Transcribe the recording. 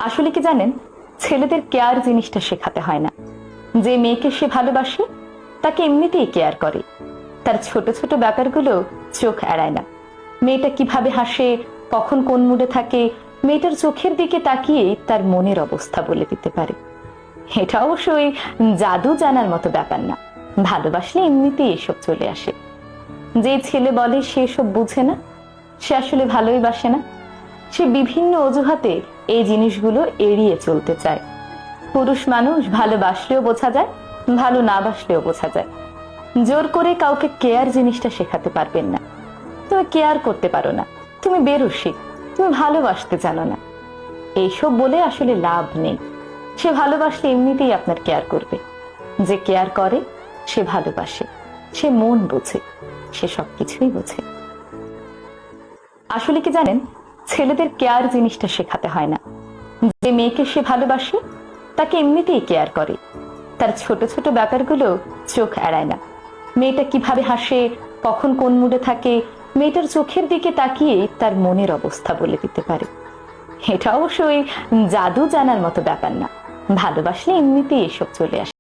আসলে কি জানেন, ছেলেদের কেয়ার জিনিসটা শেখাতে হয় না। যে মেয়েকে সে ভালোবাসে তাকে এমনিতেই কেয়ার করে। তার ছোট ছোট ব্যাপারগুলো চোখ এড়ায় না। মেয়েটা কিভাবে হাসে, কখন কোন মুডে থাকে, মেয়েটার চোখের দিকে তাকিয়ে তার মনের অবস্থা বলে দিতে পারে। এটা অবশ্যই জাদু জানার মতো ব্যাপার না। ভালোবাসলে এমনিতেই এসব চলে আসে। যে ছেলে বলে সে এসব বুঝে না, সে আসলে ভালোই বাসে না। সে বিভিন্ন অজুহাতে এই জিনিসগুলো এড়িয়ে চলতে চায়। পুরুষ মানুষ ভালোবাসলেও বোঝা যায়, ভালো না বাসলেও বোঝা যায়। জোর করে কাউকে কেয়ার জিনিসটা শেখাতে পারবেন না। তুমি কেয়ার করতে পারো না, তুমি বেরসিক, তুমি ভালোবাসতে জানো না, এইসব বলে আসলে লাভ নেই। সে ভালোবাসলে এমনিতেই আপনার কেয়ার করবে। যে কেয়ার করে সে ভালোবাসে, সে মন বোঝে, সে সবকিছুই বোঝে। আসলে কি জানেন, ছেলেদের কেয়ার জিনিসটা শেখাতে হয় না। যে মেয়েকে সে ভালোবাসে তাকে এমনিতেই কেয়ার করে। তার ছোট ছোট ব্যাপারগুলো চোখ এড়ায় না। মেয়েটা কিভাবে হাসে, কখন কোন মুডে থাকে, মেয়েটার চোখের দিকে তাকিয়ে তার মনের অবস্থা বলে দিতে পারে। এটা অবশ্যই জাদু জানার মতো ব্যাপার না। ভালোবাসলে এমনিতেই এসব চলে আসে।